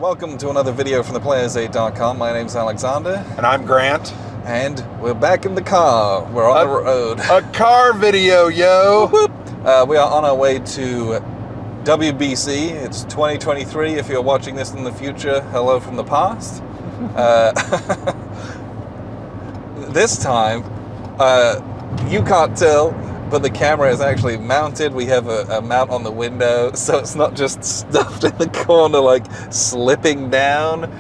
welcome to another video from theplayers8.com. My name's Alexander. And I'm Grant. And we're back in the car. We're on the road. A car video, yo! Whoop, whoop. We are on our way to WBC. It's 2023. If you're watching this in the future, hello from the past. This time, you can't tell, but the camera is actually mounted. We have a mount on the window, so it's not just stuffed in the corner, like slipping down,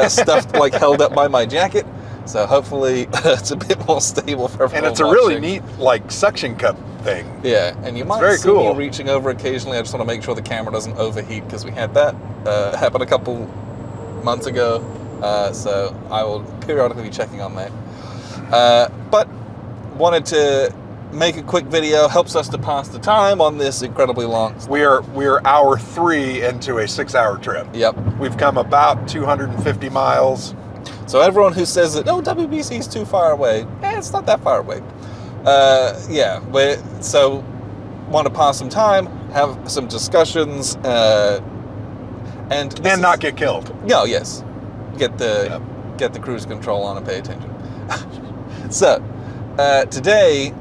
stuffed like held up by my jacket. So hopefully it's a bit more stable for everyone. And it's a really neat, like, suction cup thing. Yeah, and you might see me reaching over occasionally. I just want to make sure the camera doesn't overheat, because we had that happen a couple months ago. So I will periodically be checking on that. But wanted to make a quick video. Helps us to pass the time on this incredibly long. We are hour 3 into a 6-hour trip. Yep. We've come about 250 miles. So everyone who says that, oh, WBC is too far away, it's not that far away. Yeah, so want to pass some time, have some discussions, and not get killed. No, yes, get the cruise control on and pay attention. So today,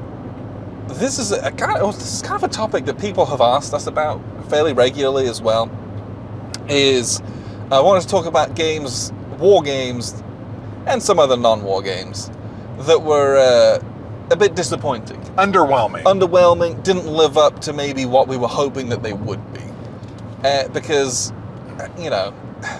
this is kind of a topic that people have asked us about fairly regularly as well. I wanted to talk about games, war games, and some other non-war games that were a bit disappointing. Underwhelming, didn't live up to maybe what we were hoping that they would be. Because, you know,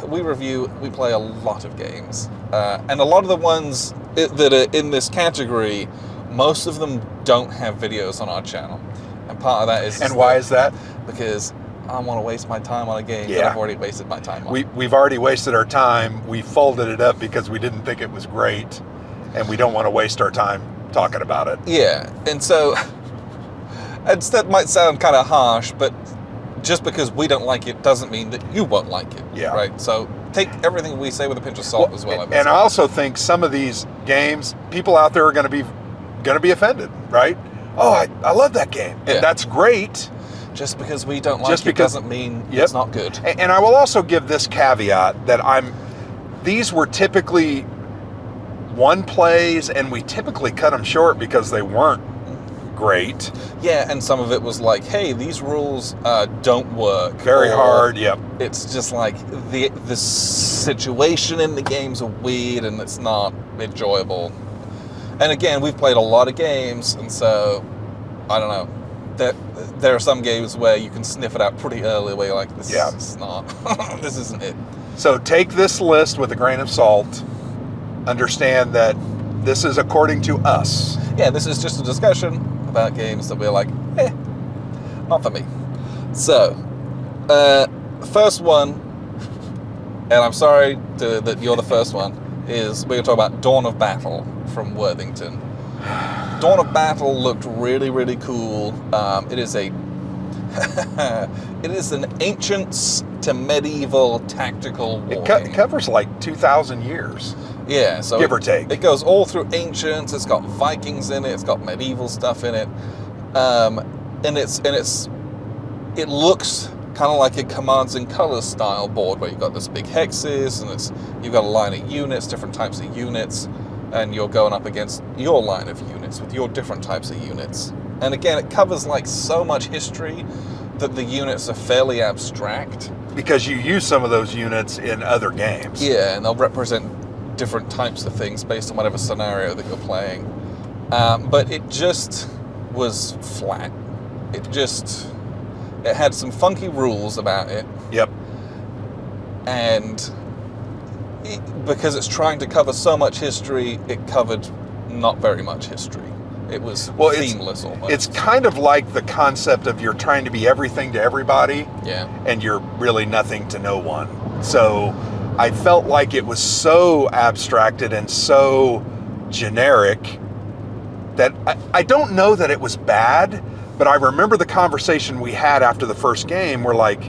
we play a lot of games. And a lot of the ones that are in this category, most of them don't have videos on our channel. And part of that is... And why is that? Because I don't want to waste my time on a game that I've already wasted my time on. We've already wasted our time. We folded it up because we didn't think it was great, and we don't want to waste our time talking about it. Yeah, and so that might sound kind of harsh, but just because we don't like it doesn't mean that you won't like it. Yeah. Right? So take everything we say with a pinch of salt as well. And I also think some of these games, people out there are going to be offended, right? Oh, I love that game. And that's great. Just because we don't like it doesn't mean it's not good. And I will also give this caveat that these were typically one plays, and we typically cut them short because they weren't great. Yeah, and some of it was like, hey, these rules don't work. Very hard, yep. It's just like the situation in the games are weird and it's not enjoyable. And again, we've played a lot of games, and so, I don't know. There are some games where you can sniff it out pretty early, where you're like, this is not, this isn't it. So take this list with a grain of salt. Understand that this is according to us. Yeah, this is just a discussion about games that we're like, not for me. So, first one, and I'm sorry that you're the first one, is we're going to talk about Dawn of Battle from Worthington. Dawn of Battle looked really, really cool. It is an ancients to medieval tactical war game. It covers like 2,000 years. Yeah, so give or take. It goes all through ancients. It's got Vikings in it. It's got medieval stuff in it, and it looks kind of like a Commands and Colors style board, where you've got this big hexes, and you've got a line of units, different types of units. And you're going up against your line of units with your different types of units. And again, it covers like so much history that the units are fairly abstract. Because you use some of those units in other games. Yeah, and they'll represent different types of things based on whatever scenario that you're playing. But it just was flat. It had some funky rules about it. Yep. And because it's trying to cover so much history, it covered not very much history. It was themeless almost. It's kind of like the concept of you're trying to be everything to everybody, and you're really nothing to no one. So I felt like it was so abstracted and so generic that I don't know that it was bad, but I remember the conversation we had after the first game. We're like,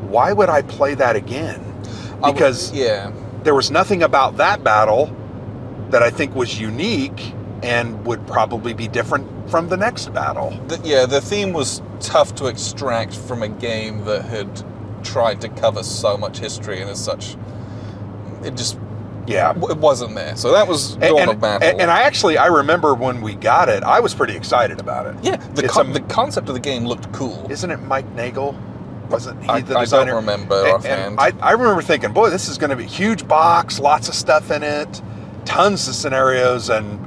why would I play that again? Because there was nothing about that battle that I think was unique and would probably be different from the next battle. The theme was tough to extract from a game that had tried to cover so much history and it wasn't there. So that was Dawn of Battle. And I remember when we got it, I was pretty excited about it. Yeah, the concept of the game looked cool. Isn't it Mike Nagel? Wasn't he the designer? I don't remember offhand. I remember thinking, boy, this is going to be a huge box, lots of stuff in it, tons of scenarios, and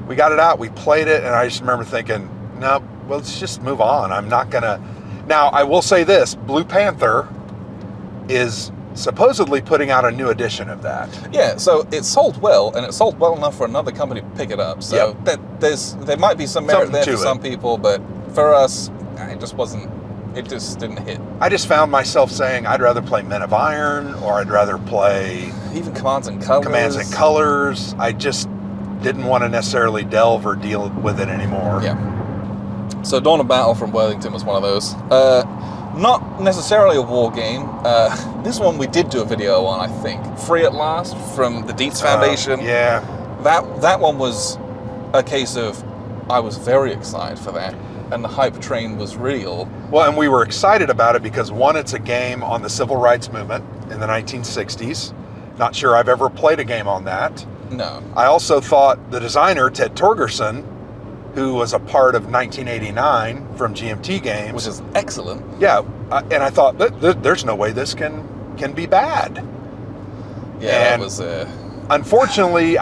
we got it out, we played it, and I just remember thinking, no, well, let's just move on. I'm not going to... Now, I will say this, Blue Panther is supposedly putting out a new edition of that. Yeah, so it sold well, and it sold well enough for another company to pick it up. So there might be some merit there for some people, but for us, it just didn't hit. I just found myself saying I'd rather play Men of Iron, or I'd rather play... Even Commands and Colors. I just didn't want to necessarily delve or deal with it anymore. Yeah. So Dawn of Battle from Worthington was one of those. Not necessarily a war game. This one we did do a video on, I think. Free at Last from the Dietz Foundation. Yeah. That one was a case of I was very excited for that, and the hype train was real. Well, and we were excited about it because, one, it's a game on the civil rights movement in the 1960s. Not sure I've ever played a game on that. No. I also thought the designer, Ted Torgerson, who was a part of 1989 from GMT Games. Which is excellent. Yeah, and I thought, there's no way this can be bad. Yeah, and that was... Unfortunately,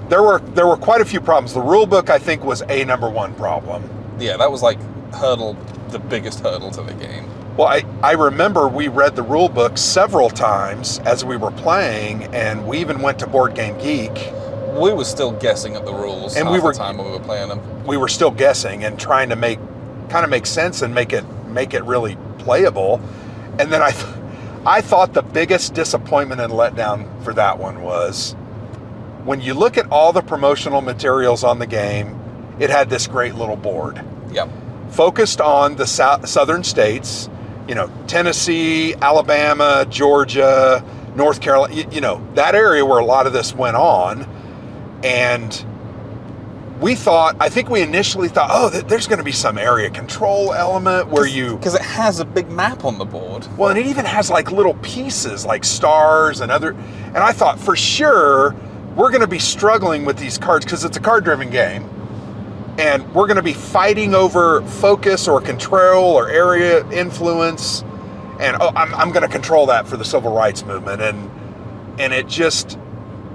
there were quite a few problems. The rule book, I think, was a number one problem. Yeah, that was like the biggest hurdle to the game. Well, I remember we read the rule book several times as we were playing, and we even went to Board Game Geek. We were still guessing at the rules and half the time when we were playing them. We were still guessing and trying to make sense and make it really playable. And then I thought the biggest disappointment and letdown for that one was when you look at all the promotional materials on the game, it had this great little board. Yep. Focused on the southern states, Tennessee, Alabama, Georgia, North Carolina, that area where a lot of this went on. And I think we initially thought, there's going to be some area control element where because it has a big map on the board. Well, and it even has like little pieces like stars and and I thought for sure we're going to be struggling with these cards because it's a card-driven game. And we're going to be fighting over focus or control or area influence. And I'm going to control that for the civil rights movement. And it just,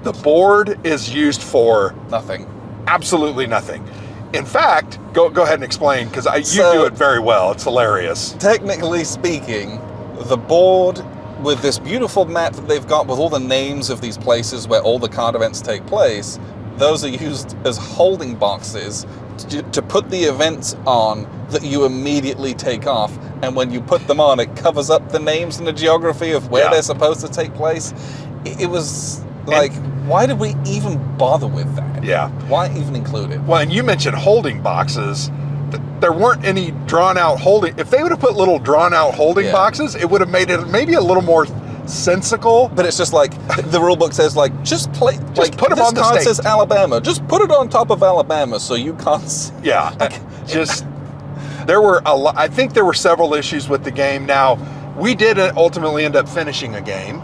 the board is used for nothing. Absolutely nothing. In fact, go ahead and explain, because you do it very well. It's hilarious. Technically speaking, the board with this beautiful map that they've got with all the names of these places where all the card events take place, those are used as holding boxes to put the events on that you immediately take off. And when you put them on, it covers up the names and the geography of where they're supposed to take place. It was like, why did we even bother with that? Yeah. Why even include it? Well, and you mentioned holding boxes. There weren't any drawn-out holding... If they would have put little drawn-out holding boxes, it would have made it maybe a little more sensical. But it's just like, the rule book says, like, just play... Just put them on the state. This card says Alabama. Just put it on top of Alabama so you can't see. Yeah. There were I think there were several issues with the game. Now, we did ultimately end up finishing a game.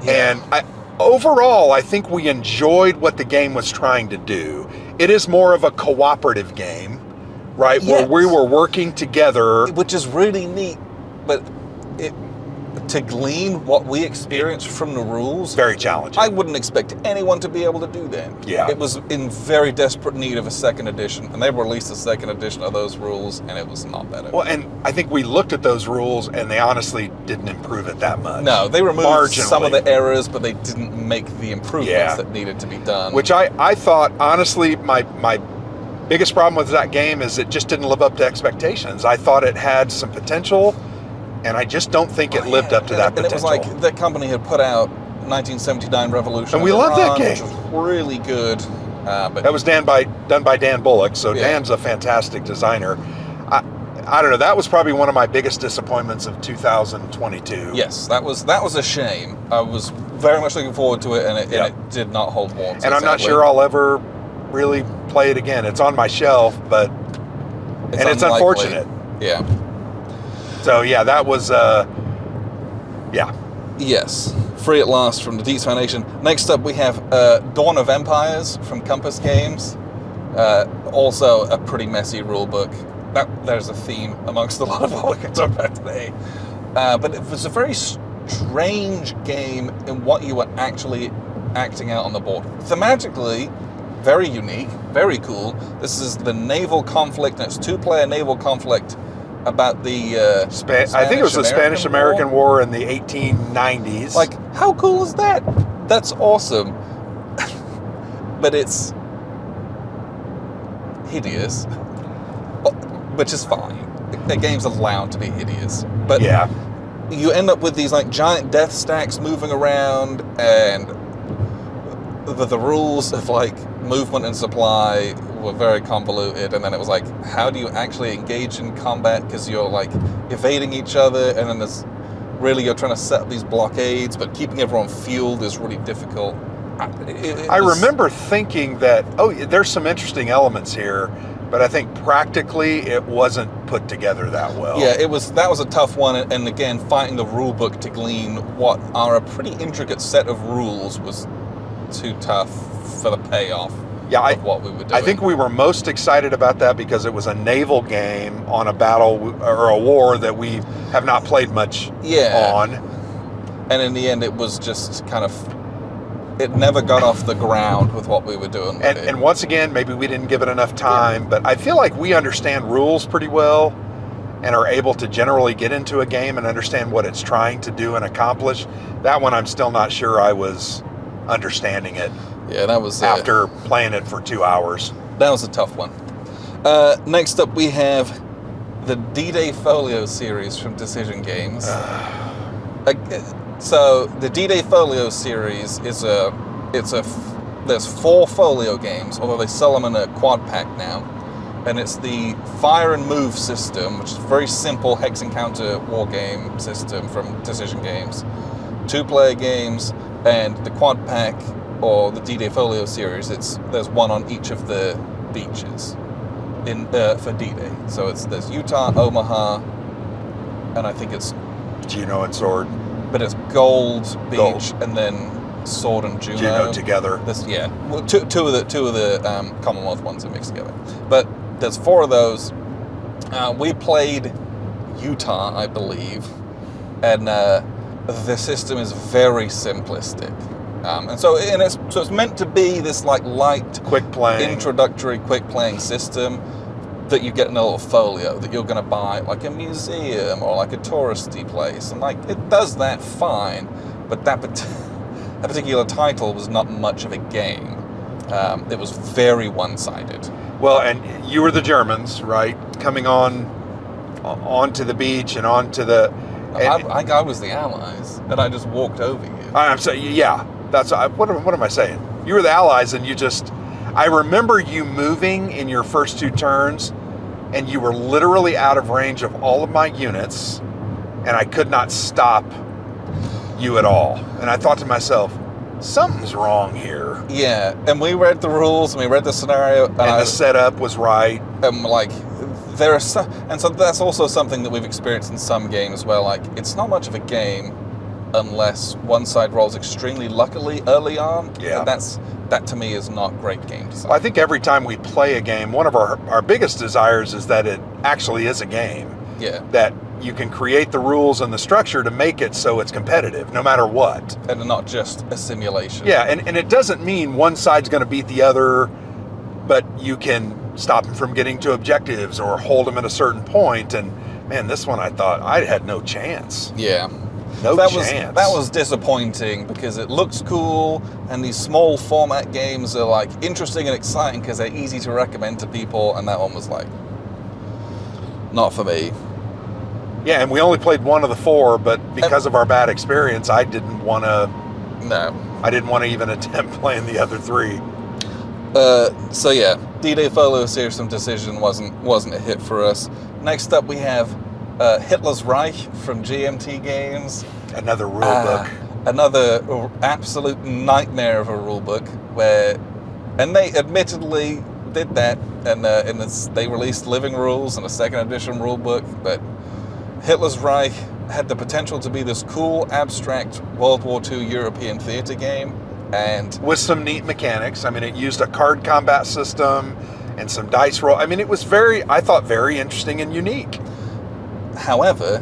Yeah. And overall, I think we enjoyed what the game was trying to do. It is more of a cooperative game, right? Yes. Where we were working together. Which is really neat, but to glean what we experienced from the rules... Very challenging. I wouldn't expect anyone to be able to do that. Yeah. It was in very desperate need of a second edition, and they released a second edition of those rules, and it was not better. Well, and I think we looked at those rules, and they honestly didn't improve it that much. No, they removed some of the errors, but they didn't make the improvements that needed to be done. Which I thought, honestly, my biggest problem with that game is it just didn't live up to expectations. I thought it had some potential, and I just don't think it lived up to that potential. And it was like that company had put out 1979 Revolution. And we love that game. Which was really good. But that was done by Dan Bullock, so Dan's a fantastic designer. I don't know, that was probably one of my biggest disappointments of 2022. Yes, that was a shame. I was very much looking forward to it, and it did not hold warm. And I'm not sure I'll ever really play it again. It's on my shelf, but it's unfortunate. Yeah. So yeah, that was Yeah. Yes. Free at last from the Deets Foundation. Next up we have Dawn of Empires from Compass Games. Also a pretty messy rule book. There's a theme amongst a lot of what we're going to talk about today. But it was a very strange game in what you were actually acting out on the board. Thematically, very unique, very cool. This is the naval conflict, and it's 2-player naval conflict about the I think it was the Spanish-American War in the 1890s. Like, how cool is that? That's awesome. But it's hideous, which is fine. The game's allowed to be hideous. But yeah. You end up with these like giant death stacks moving around, and the rules of like movement and supply were very convoluted. And then it was like, how do you actually engage in combat? Because you're like evading each other, and then there's really, you're trying to set up these blockades, but keeping everyone fueled is really difficult. I remember thinking that, there's some interesting elements here, but I think practically it wasn't put together that well. Yeah, that was a tough one, and again, fighting the rule book to glean what are a pretty intricate set of rules was too tough for the payoff of what we were doing. I think we were most excited about that because it was a naval game on a battle or a war that we have not played much on. And in the end, it was just kind of, it never got off the ground with what we were doing with it. And once again, maybe we didn't give it enough time, but I feel like we understand rules pretty well and are able to generally get into a game and understand what it's trying to do and accomplish. That one, I'm still not sure I was understanding it. Yeah, that was after playing it for 2 hours. That was a tough one. Next up, we have the DDay Folio series from Decision Games. So the DDay Folio series is there's 4 folio games, although they sell them in a quad pack now, and it's the fire and move system, which is a very simple hex and counter war game system from Decision Games. 2-player games, and the quad pack or the DDay Folio series, there's one on each of the beaches for D-Day. So there's Utah, Omaha, and I think it's Juneau and Sword. But it's Gold Beach and then Sword and Juneau together. Well, two of the Commonwealth ones are mixed together. But there's 4 of those. We played Utah, I believe, and the system is very simplistic. So it's meant to be this like light, introductory, quick playing system that you get in a little folio that you're going to buy at like a museum or like a touristy place, and like it does that fine, but that particular title was not much of a game. It was very one-sided. Well, and you were the Germans, right? Coming onto the beach and onto the. I was the Allies, and I just walked over you. I'm saying, yeah. That's what am I saying? You were the Allies, and you just. I remember you moving in your first 2 turns, and you were literally out of range of all of my units, and I could not stop you at all. And I thought to myself, something's wrong here. Yeah, and we read the rules, and we read the scenario, and the setup was right. And like, there are some, and so that's also something that we've experienced in some games where like it's not much of a game unless one side rolls extremely luckily early on. Yeah, that to me is not great game design. Well, I think every time we play a game, one of our biggest desires is that it actually is a game. Yeah. That you can create the rules and the structure to make it so it's competitive, no matter what. And not just a simulation. Yeah, and it doesn't mean one side's going to beat the other, but you can stop them from getting to objectives or hold them at a certain point. And man, this one I thought I had no chance. Yeah. Chance. That was disappointing because it looks cool, and these small format games are like interesting and exciting because they're easy to recommend to people, and that one was like, not for me. Yeah, and we only played one of the 4, but because of our bad experience, I didn't want to. No. I didn't want to even attempt playing the other 3. So yeah, DDay Folio series from Decision wasn't a hit for us. Next up, we have Hitler's Reich from GMT Games. Another rule book. Another absolute nightmare of a rule book and they admittedly did that, and they released living rules and a 2nd edition rule book, but Hitler's Reich had the potential to be this cool, abstract World War II European theater game, and with some neat mechanics. I mean, it used a card combat system and some dice roll. I mean, it was I thought, very interesting and unique. However,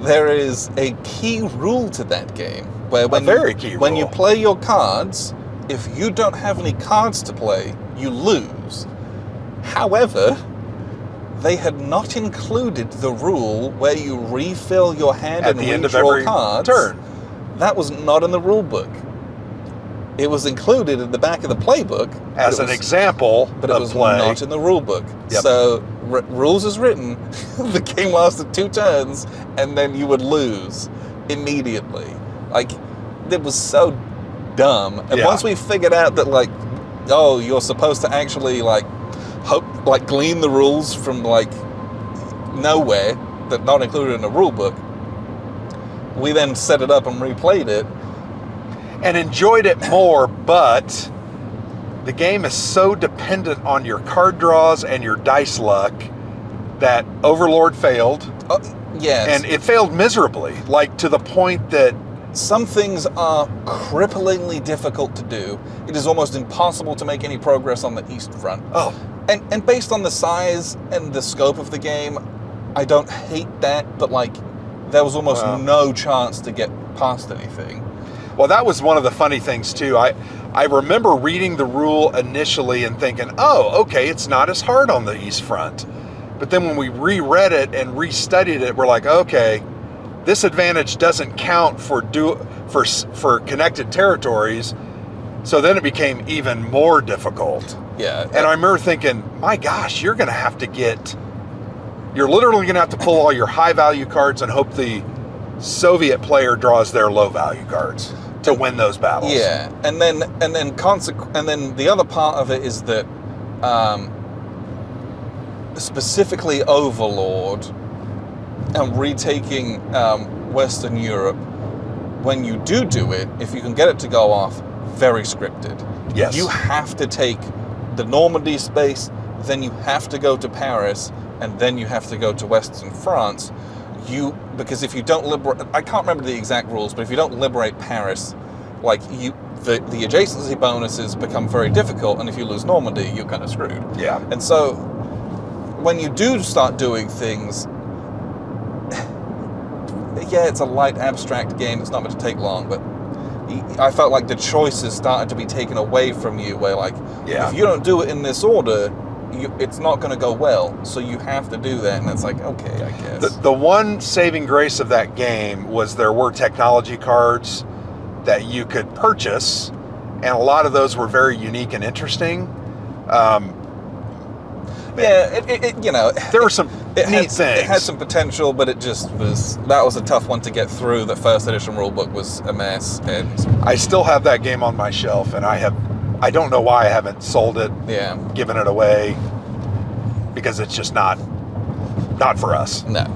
there is a key rule to that game, where when you play your cards, if you don't have any cards to play, you lose. However, they had not included the rule where you refill your hand at and the end of redraw every cards. turn. That was not in the rule book. It was included in the back of the playbook as an example but it was not in the rule book. Yep. So rules as written, the game lasted 2 turns and then you would lose immediately. Like, it was so dumb. And once we figured out that, like, oh, you're supposed to actually glean the rules from nowhere, that not included in the rule book, we then set it up and replayed it and enjoyed it more. But the game is so dependent on your card draws and your dice luck that Overlord failed. Yes. And it failed miserably, to the point that some things are cripplingly difficult to do. It is almost impossible to make any progress on the East Front. Oh. And based on the size and the scope of the game, I don't hate that, but there was almost no chance to get past anything. Well, that was one of the funny things too. I remember reading the rule initially and thinking, oh, okay, it's not as hard on the East Front. But then when we reread it and restudied it, we're like, okay, this advantage doesn't count for connected territories. So then it became even more difficult. Yeah. And I remember thinking, my gosh, you're literally going to have to pull all your high value cards and hope the Soviet player draws their low value cards to win those battles. Yeah. And then the other part of it is that specifically Overlord and retaking Western Europe, when you do it, if you can get it to go off, very scripted. Yes. You have to take the Normandy space, then you have to go to Paris, and then you have to go to Western France. Because if you don't liberate, I can't remember the exact rules, but if you don't liberate Paris, the adjacency bonuses become very difficult, and if you lose Normandy, you're kind of screwed. Yeah. And so when you do start doing things, yeah, it's a light abstract game. It's not meant to take long, but I felt like the choices started to be taken away from you, where if you don't do it in this order, it's not going to go well. So you have to do that, and it's okay, I guess. The one saving grace of that game was there were technology cards that you could purchase, and a lot of those were very unique and interesting. There were some neat things. It had some potential, but that was a tough one to get through. The first edition rulebook was a mess, and I still have that game on my shelf, and I don't know why I haven't sold it, given it away, because it's just not for us. No.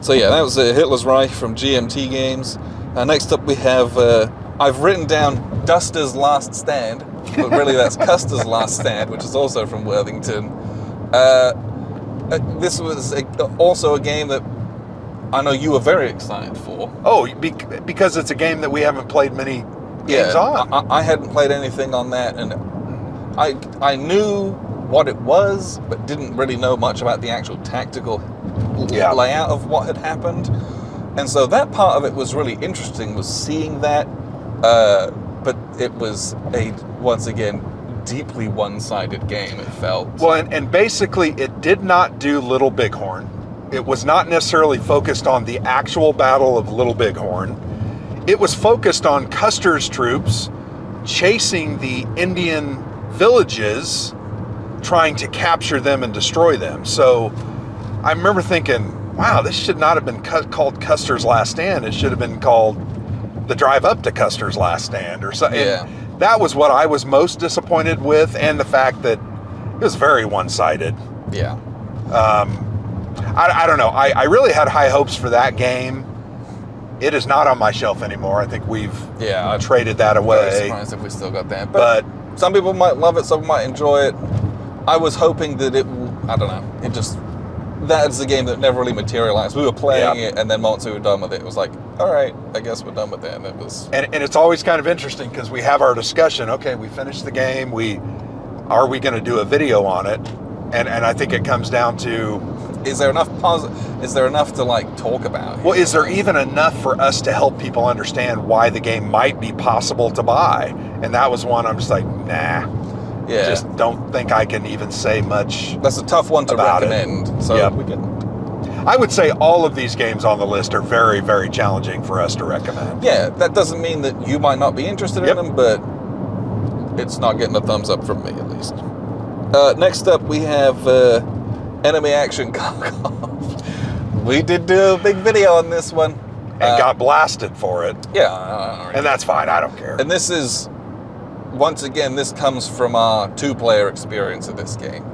So yeah, that was Hitler's Reich from GMT Games. Next up we have, I've written down Duster's Last Stand, but really that's Custers' Last Stand, which is also from Worthington. This was also a game that I know you were very excited for. Oh, because it's a game that we haven't played many games on. I hadn't played anything on that, and I knew what it was, but didn't really know much about the actual tactical layout of what had happened. And so that part of it was really interesting, was seeing that, but it was once again, deeply one-sided game, it felt. Well, and basically it did not do Little Bighorn. It was not necessarily focused on the actual Battle of Little Bighorn. It was focused on Custers' troops chasing the Indian villages, trying to capture them and destroy them. So I remember thinking, wow, this should not have been called Custers' Last Stand. It should have been called The Drive Up to Custers' Last Stand or something. Yeah. That was what I was most disappointed with, and the fact that it was very one-sided. Yeah. I don't know. I really had high hopes for that game. It is not on my shelf anymore. I think we've traded that away. I'm very surprised if we still got that. But some people might love it, some might enjoy it. I was hoping that I don't know, it just that's a game that never really materialized. We were playing it, and then once we were done with it, it was like, all right, I guess we're done with it. And it was... And it's always kind of interesting because we have our discussion. Okay, we finished the game. Are we going to do a video on it? And I think it comes down to... Is there enough to like talk about? Well, is there even enough for us to help people understand why the game might be possible to buy? And that was one I'm just like, nah. Yeah. Just don't think I can even say much. That's a tough one to recommend. It. So we can. I would say all of these games on the list are very, very challenging for us to recommend. Yeah, that doesn't mean that you might not be interested in them, but it's not getting a thumbs up from me at least. Next up, we have Enemy Action Cock-Off. We did do a big video on this one. And got blasted for it. Yeah. And that's fine, I don't care. And this is, once again, this comes from our two-player experience of this game.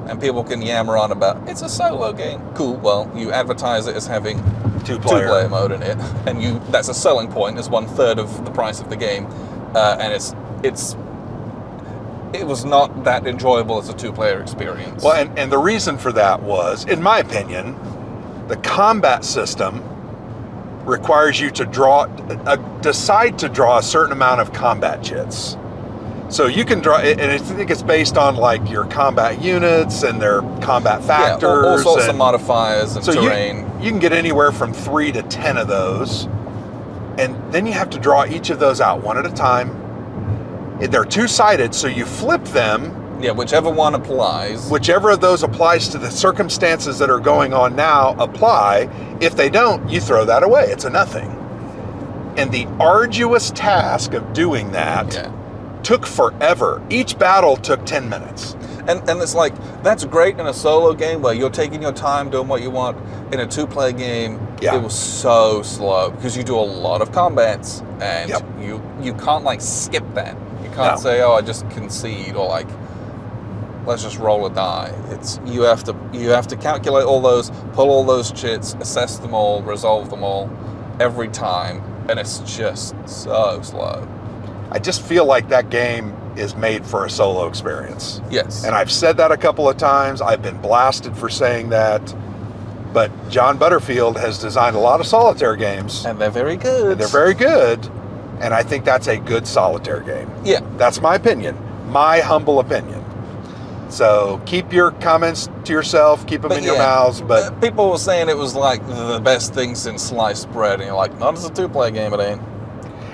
And people can yammer on about, it's a solo game. Cool, well, you advertise it as having two-player mode in it. And that's a selling point, it's 1/3 of the price of the game. And it was not that enjoyable as a two-player experience. Well, and the reason for that was, in my opinion, the combat system requires you to decide to draw a certain amount of combat chits. So you can draw, and I think it's based on like your combat units and their combat factors. Yeah, all sorts of modifiers and terrain. You can get anywhere from 3 to 10 of those. And then you have to draw each of those out one at a time. They're two-sided, so you flip them. Yeah, whichever one applies. Whichever of those applies to the circumstances that are going on now apply. If they don't, you throw that away. It's a nothing. And the arduous task of doing that took forever. Each battle took 10 minutes. And it's like, that's great in a solo game where you're taking your time doing what you want. In a two-player game, it was so slow because you do a lot of combats and you can't like skip that. You can't say, oh, I just concede, or like, let's just roll a die. You have to calculate all those, pull all those chits, assess them all, resolve them all every time, and it's just so slow. I just feel like that game is made for a solo experience. Yes. And I've said that a couple of times. I've been blasted for saying that. But John Butterfield has designed a lot of solitaire games. And they're very good. And they're very good. And I think that's a good solitaire game. Yeah. That's my opinion. My humble opinion. So keep your comments to yourself. Keep them in your mouths. But people were saying it was like the best thing since sliced bread. And you're like, not as a two-player game, it ain't.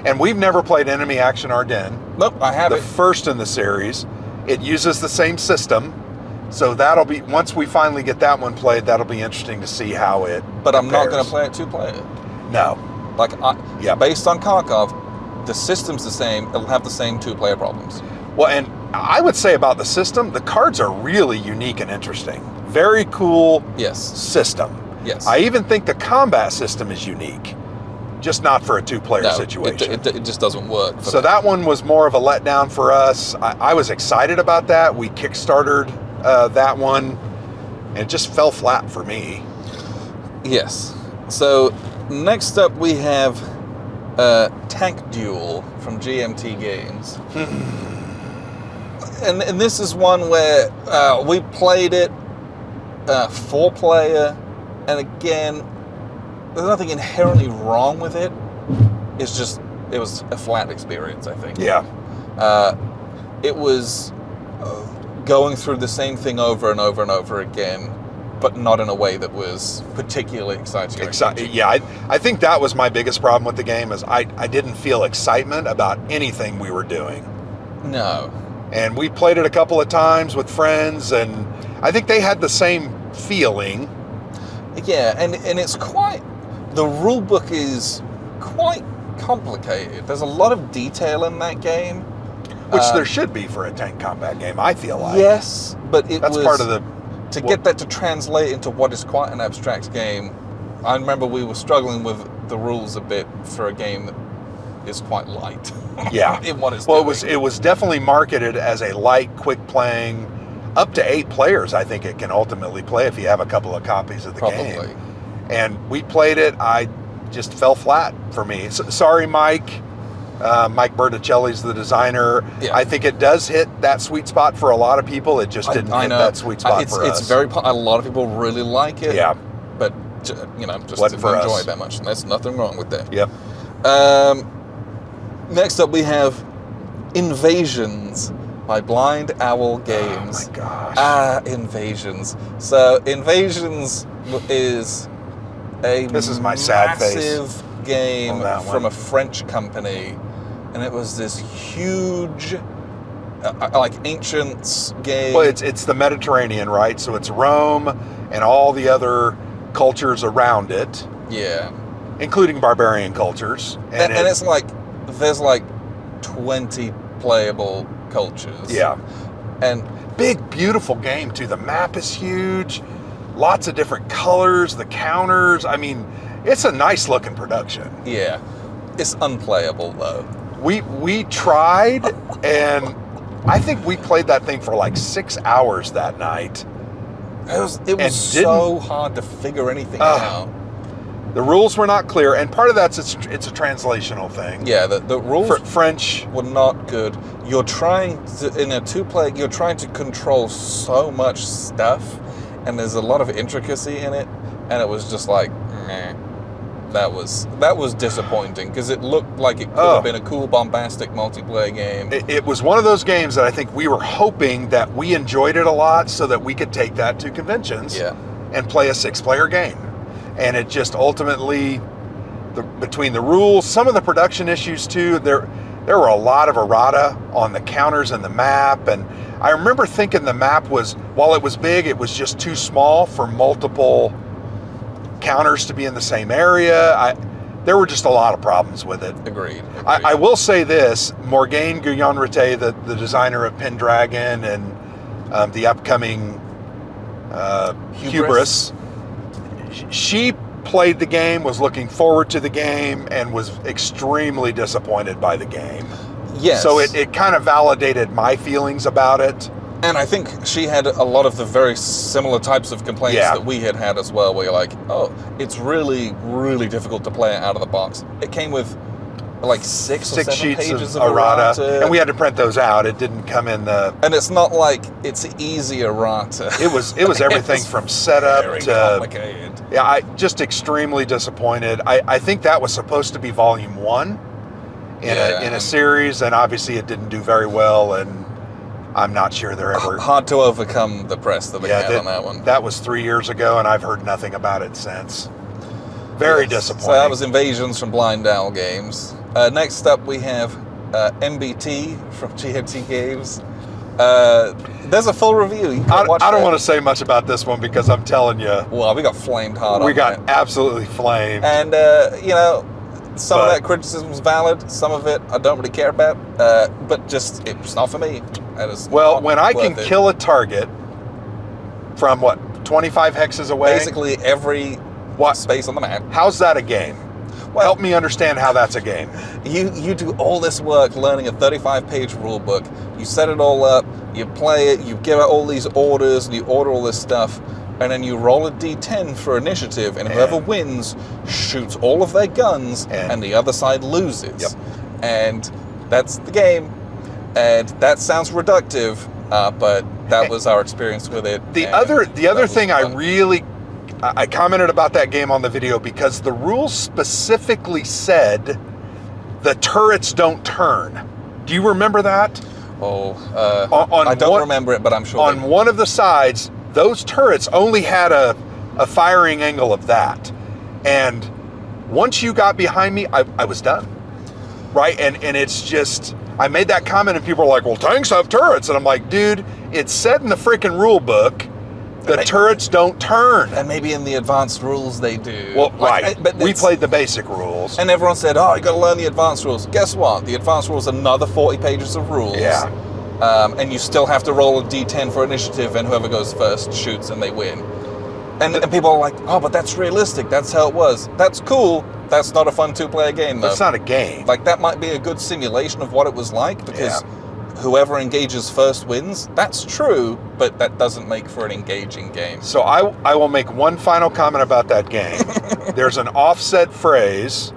And we've never played Enemy Action Ardennes. Nope, I haven't. The first in the series. It uses the same system. So that'll be, once we finally get that one played, that'll be interesting to see how it But compares. I'm not going to play it two-player. No. Like, based on Kharkov, the system's the same. It'll have the same two-player problems. Well, and I would say about the system, the cards are really unique and interesting. Very cool system. Yes. I even think the combat system is unique. Just not for a two-player situation. It just doesn't work. So that one was more of a letdown for us. I was excited about that. We kickstarted that one, and it just fell flat for me. Yes. So next up we have Tank Duel from GMT Games. and this is one where we played it 4-player, and again, there's nothing inherently wrong with it. It's just, it was a flat experience, I think. Yeah. It was going through the same thing over and over and over again, but not in a way that was particularly exciting. Yeah, I think that was my biggest problem with the game, is I didn't feel excitement about anything we were doing. No. And we played it a couple of times with friends, and I think they had the same feeling. Yeah, and it's quite... The rule book is quite complicated. There's a lot of detail in that game. Which there should be for a tank combat game, I feel like. Yes, but that's part of the... To get that to translate into what is quite an abstract game, I remember we were struggling with the rules a bit for a game that is quite light. Yeah. In what it's doing. Well, it was definitely marketed as a light, quick playing, up to 8 players, I think it can ultimately play if you have a couple of copies of the game. And we played it, I just fell flat for me. So, sorry, Mike. Mike Berticelli's the designer. Yeah. I think it does hit that sweet spot for a lot of people. It just didn't hit that sweet spot for us. It's very. A lot of people really like it. Yeah. But just Wasn't didn't enjoy us. it that much. And there's nothing wrong with that. Yep. Next up, we have Invasions by Blind Owl Games. Oh my gosh. Invasions. So Invasions is This is my sad face massive game on that from one. a French company, and it was this huge, like ancients game. Well, it's the Mediterranean, right? So it's Rome and all the other cultures around it, Yeah, including barbarian cultures. and it's like there's like 20 playable cultures. yeah, and big, beautiful game too. The map is huge, lots of different colors, the counters. I mean, it's a nice looking production. yeah, it's unplayable though. We tried, and I think we played that thing for like 6 hours that night. It was so hard to figure anything out. The rules were not clear, and part of that's it's a translational thing. Yeah, the rules French were not good. You're trying to, in a two-player, you're trying to control so much stuff, and there's a lot of intricacy in it, and it was just like, meh. That was disappointing, because it looked like it could have been a cool, bombastic multiplayer game. It was one of those games that I think we were hoping that we enjoyed it a lot so that we could take that to conventions and play a 6-player game. And it just ultimately, between the rules, some of the production issues too, there were a lot of errata on the counters and the map. And I remember thinking the map was, while it was big, it was just too small for multiple counters to be in the same area. There were just a lot of problems with it. Agreed. I will say this, Morgane Guyon-Rete, the designer of Pendragon and the upcoming Hubris, she played the game, was looking forward to the game, and was extremely disappointed by the game. Yes. So it kind of validated my feelings about it. And I think she had a lot of the very similar types of complaints that we had as well, where you're like, oh, it's really, really difficult to play it out of the box. It came with like 6 or 7 sheets pages of errata, and we had to print those out. It didn't come in the... And it's not like it's easy errata. It was everything from setup very to... complicated. Yeah, I just extremely disappointed. I think that was supposed to be volume 1 in a series, and obviously it didn't do very well, and I'm not sure they're ever... Hard to overcome the press that they had on that one. That was 3 years ago, and I've heard nothing about it since. Very disappointing. So that was Invasions from Blind Owl Games. Next up, we have MBT from GMT Games. There's a full review. I don't want to say much about this one because I'm telling you... Well, we got flamed hard We got absolutely flamed. And, some of that criticism is valid. Some of it I don't really care about. But just, it's not for me. Well, when I can kill a target from, 25 hexes away? Basically every space on the map. How's that a game? Well, help me understand how that's a game. You do all this work learning a 35-page rule book. You set it all up, you play it, you give out all these orders, and you order all this stuff, and then you roll a d10 for initiative, and whoever wins shoots all of their guns, and the other side loses. Yep. And that's the game. And that sounds reductive, but that was our experience with it. The other thing I commented about that game on the video because the rules specifically said the turrets don't turn. Do you remember that? I don't remember it, but I'm sure. On one of the sides, those turrets only had a firing angle of that. And once you got behind me, I was done. Right? And it's just... I made that comment and people were like, well, tanks have turrets. And I'm like, dude, it's said in the freaking rule book the turrets don't turn. And maybe in the advanced rules they do. Well, but we played the basic rules. And everyone said, oh, you got to learn the advanced rules. Guess what? The advanced rules are another 40 pages of rules. Yeah. And you still have to roll a d10 for initiative, and whoever goes first shoots and they win. And people are like, oh, but that's realistic. That's how it was. That's cool. That's not a fun two-player game, though. It's not a game. Like, that might be a good simulation of what it was like, because whoever engages first wins. That's true, but that doesn't make for an engaging game. So I will make one final comment about that game. There's an offset phrase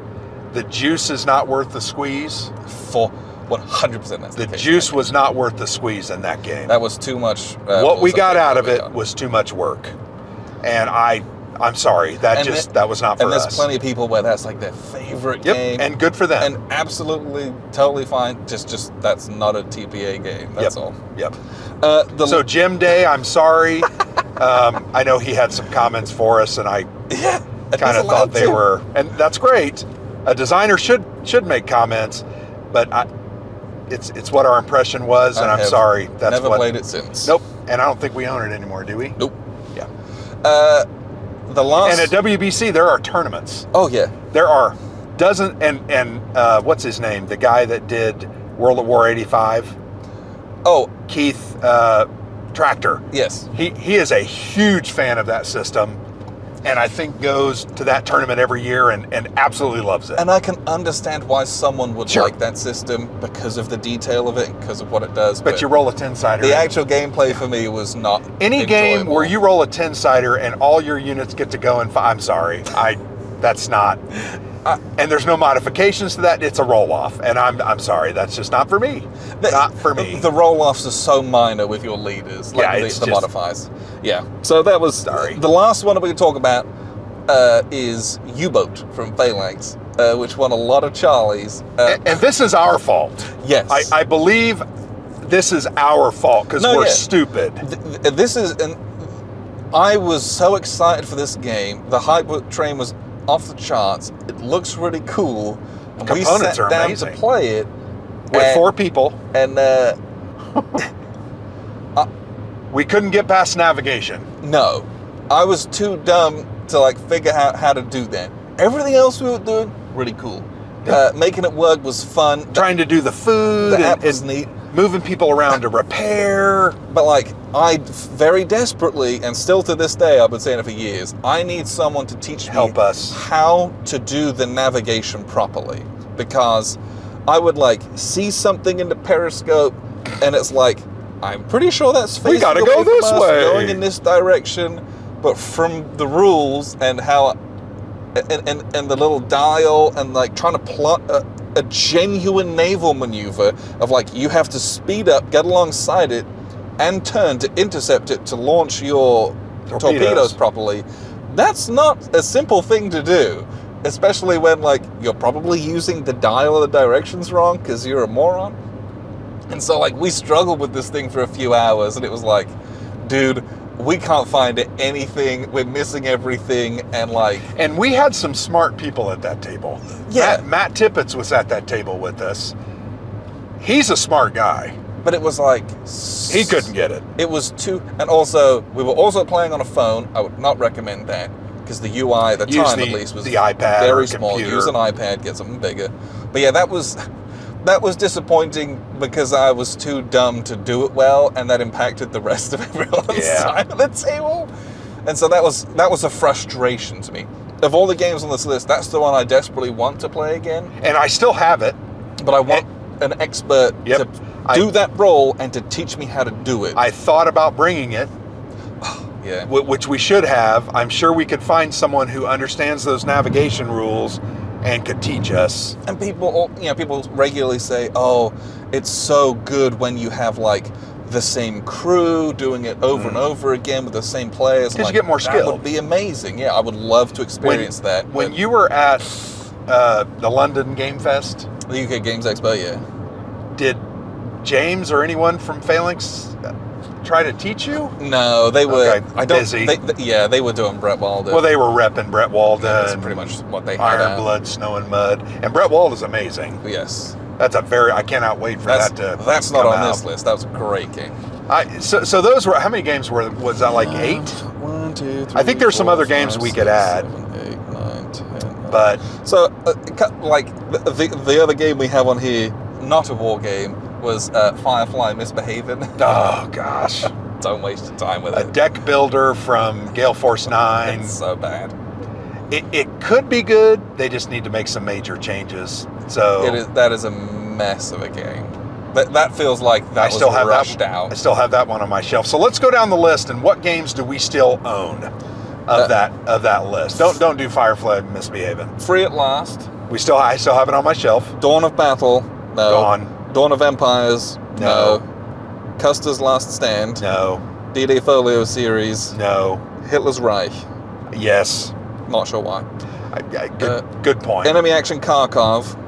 The juice is not worth the squeeze. For 100%, that's the juice was not worth the squeeze in that game. That was too much. What we got out of it was too much work, and I'm sorry, that was not for us. And there's plenty of people where that's like their favorite game. And good for them. And absolutely, totally fine. Just that's not a TPA game. That's all. Yep. So Jim Day, I'm sorry. I know he had some comments for us, and I kind of thought they were, and that's great. A designer should make comments, but it's what our impression was, and I'm sorry. That's never played it since. Nope. And I don't think we own it anymore, do we? Nope. Yeah. And at WBC there are tournaments. Oh yeah. There are dozen and what's his name? The guy that did World at War 85. Oh, Keith Tractor. Yes. He is a huge fan of that system, and I think goes to that tournament every year and absolutely loves it. And I can understand why someone would like that system because of the detail of it, because of what it does. But you roll a 10-sider. The actual gameplay for me was not any enjoyable. Game where you roll a 10-sider and all your units get to go and I'm sorry. That's not. And there's no modifications to that. It's a roll-off, and I'm sorry. That's just not for me. Not for me. The roll-offs are so minor with your leaders, like the modifiers. Yeah. So that was the last one we're going to talk about is U-Boat from Phalanx, which won a lot of Charlies. And this is our fault. Yes. I believe this is our fault because we're stupid. This is, and I was so excited for this game. The hype train was off the charts. It looks really cool. And we sat down amazing. To play it with 4 people, and we couldn't get past navigation. No, I was too dumb to figure out how to do that. Everything else we were doing really cool. Making it work was fun. Trying to do the food. The app was neat. Moving people around to repair. But I very desperately, and still to this day, I've been saying it for years, I need someone to teach me how to do the navigation properly. Because I would see something in the periscope, and it's I'm pretty sure that's facing we gotta go this way, going in this direction, but from the rules and how, and the little dial, and trying to plot a genuine naval maneuver of you have to speed up, get alongside it, and turn to intercept it to launch your torpedoes properly. That's not a simple thing to do, especially when you're probably using the dial of the directions wrong because you're a moron. And so we struggled with this thing for a few hours, and it was dude, we can't find anything, we're missing everything, and we had some smart people at that table. Yeah. Matt Tippett was at that table with us. He's a smart guy. But it was he couldn't get it. It was too, and also, we were also playing on a phone. I would not recommend that, because the UI at the time at least was the iPad very or small. computer. Use an iPad, get something bigger. But yeah, that was disappointing because I was too dumb to do it well, and that impacted the rest of everyone's time at the table. And so that was a frustration to me. Of all the games on this list, that's the one I desperately want to play again. And I still have it. But I want an expert to do that role and to teach me how to do it. I thought about bringing it. Yeah. Which we should have. I'm sure we could find someone who understands those navigation rules and could teach us. And people regularly say, "Oh, it's so good when you have the same crew doing it over and over again with the same players." Because you get more skilled. That would be amazing. Yeah, I would love to experience that. When you were at the London Game Fest, the UK Games Expo, yeah. Did James or anyone from Phalanx try to teach you? No, they were. Busy. They were doing Brett Walden. Well, they were repping Brett Walden. That's pretty much what they had. Iron Blood, Snow and Mud, and Brett Walden's amazing. Yes, that's I cannot wait for that to. That's not on this list. That was a great game. So those were, how many games was that? 8? 1, 2, 3. I think there's some other games we could add. 7, 8, 9, 10. But so the other game we have on here, not a war game, was Firefly Misbehaving. Oh gosh. Don't waste your time with it. A deck builder from Gale Force 9. It's so bad. It could be good. They just need to make some major changes. So that is a mess of a game. That feels like that was rushed out. I still have that one on my shelf. So let's go down the list, and what games do we still own of that list? Don't do Firefly Misbehaving. Free at Last. I still have it on my shelf. Dawn of Battle, no. Gone. Dawn of Empires, No. Custers' Last Stand, No. DDay Folio series, No. Hitler's Reich. Yes. Not sure why. Good point. Enemy Action Kharkov.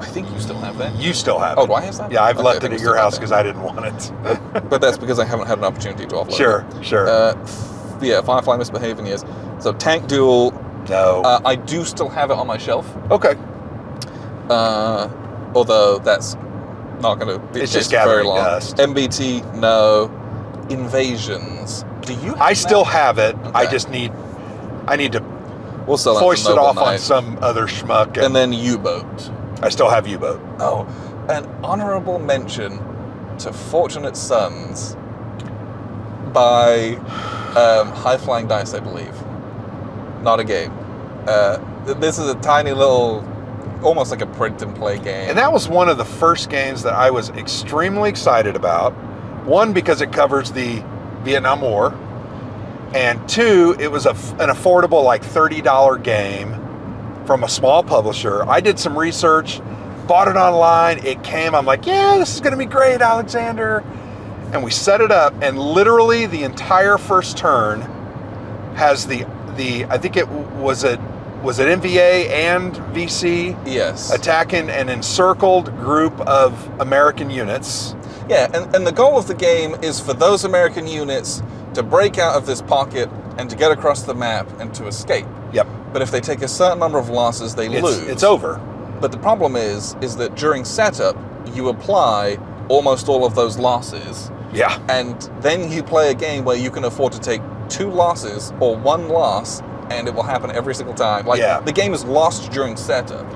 I think you still have that. You still have it. Oh, do I have that? Yeah, I've Okay, left I it think at we your still house have because I didn't want it. that. But that's because I haven't had an opportunity to offload Sure. it. Firefly Misbehaving Years. So Tank Duel. No. I do still have it on my shelf. Okay. Although that's not going to be It's just very gathering long. dust. MBT, no. Invasions. Do you have I still that? have it. Okay. I need to We'll sell that foist to it Noble off on Knight. some other schmuck. And then U-Boat. I still have U-Boat. Oh, an honorable mention to Fortunate Sons by High Flying Dice, I believe. Not a game. This is a tiny little, almost like a print and play game. And that was one of the first games that I was extremely excited about. One, because it covers the Vietnam War. And two, it was an affordable, like $30 game from a small publisher. I did some research, bought it online. It came. I'm like, yeah, this is going to be great, Alexander. And we set it up, and literally the entire first turn has the I think it was NVA and VC Yes. attacking an encircled group of American units. Yeah, and the goal of the game is for those American units to break out of this pocket and to get across the map and to escape. Yep. But if they take a certain number of losses, they lose. It's over. But the problem is that during setup, you apply almost all of those losses. Yeah. And then you play a game where you can afford to take 2 losses or 1 loss, and it will happen every single time. Like, Yeah. the game is lost during setup.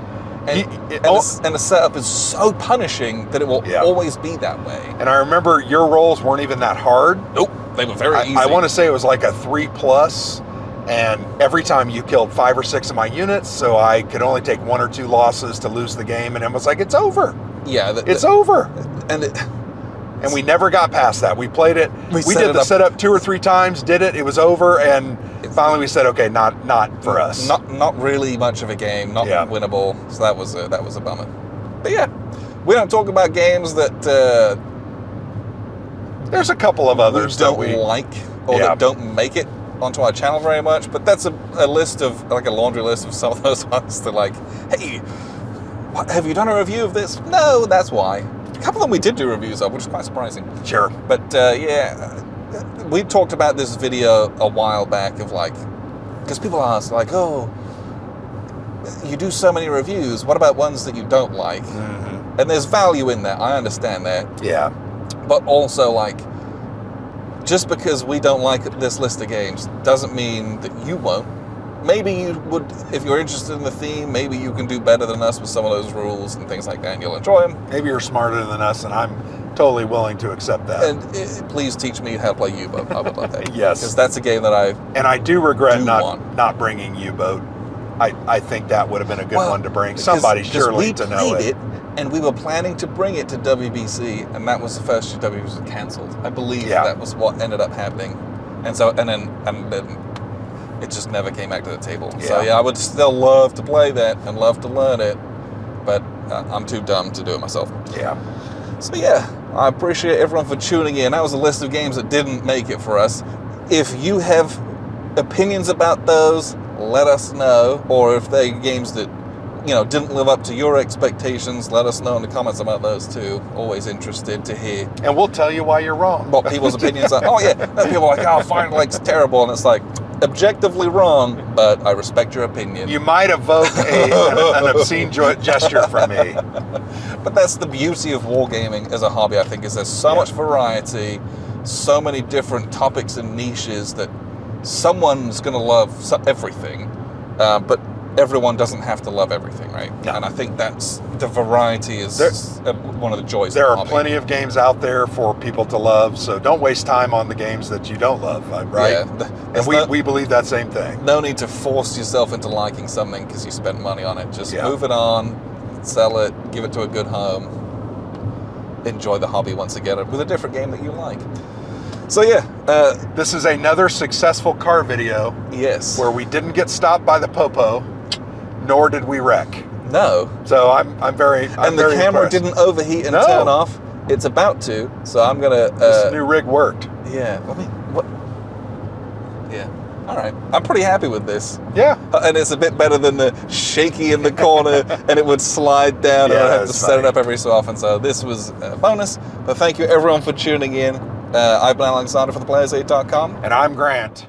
And, It- and the setup is so punishing that it will always be that way. And I remember your rolls weren't even that hard. Nope, they were very easy. I want to say it was like a 3+, and every time you killed 5 or 6 of my units, so I could only take 1 or 2 losses to lose the game, and it was like, it's over. Yeah, It's over. And we never got past that. We played it. We set did it the up- setup 2 or 3 times, did it. It was over, and finally we said, okay, not for us. Not really much of a game, not winnable. So that was a bummer. But yeah, we don't talk about games that there's a couple of others we don't that we like or that don't make it onto our channel very much. But that's a list of, like a laundry list of some of those ones that, like, hey, what, have you done a review of this? No, that's why. A couple of them we did do reviews of, which is quite surprising. Sure. But we talked about this video a while back of, like, because people ask, like, oh, you do so many reviews, what about ones that you don't like? Mm-hmm. And there's value in that, I understand that. Yeah. But also, like, just because we don't like this list of games doesn't mean that you won't. Maybe you would, if you're interested in the theme, maybe you can do better than us with some of those rules and things like that, and you'll enjoy them. Maybe you're smarter than us, and I'm totally willing to accept that. And please teach me how to play U-Boat. I would love that. Yes. Because that's a game that I do regret do not bringing U-Boat. I think that would have been a good one to bring. Somebody surely to know it. And we were planning to bring it to WBC, and that was the first year WBC was canceled. I believe that was what ended up happening. And then it just never came back to the table. Yeah. So yeah, I would still love to play that and love to learn it, but I'm too dumb to do it myself. Yeah. So yeah, I appreciate everyone for tuning in. That was a list of games that didn't make it for us. If you have opinions about those, let us know. Or if they're games that, you know, didn't live up to your expectations, let us know in the comments about those too. Always interested to hear. And we'll tell you why you're wrong. What people's opinions are. Oh yeah, people are like, oh, Fire Lake's terrible, and it's like, objectively wrong, but I respect your opinion. You might evoke an obscene gesture from me. But that's the beauty of wargaming as a hobby, I think, is there's so much variety, so many different topics and niches that someone's going to love everything, but everyone doesn't have to love everything, right? No. And I think that's the variety is one of the joys There of the are hobby. plenty of games out there for people to love, so don't waste time on the games that you don't love, right? Yeah. And we believe that same thing. No need to force yourself into liking something because you spent money on it. Just Yeah. move it on, sell it, give it to a good home, enjoy the hobby once again with a different game that you like. So yeah, This is another successful car video yes. where we didn't get stopped by the popo, nor did we wreck. So I'm very And the camera impressed. didn't overheat and turn off. It's about to, so I'm gonna. This new rig worked. Yeah. I mean, what? Yeah. All right. I'm pretty happy with this. Yeah. And it's a bit better than the shaky in the corner, and it would slide down, and I'd have to set it up every so often. So this was a bonus. But thank you everyone for tuning in. I've been Alexander for theplayersaid.com. And I'm Grant.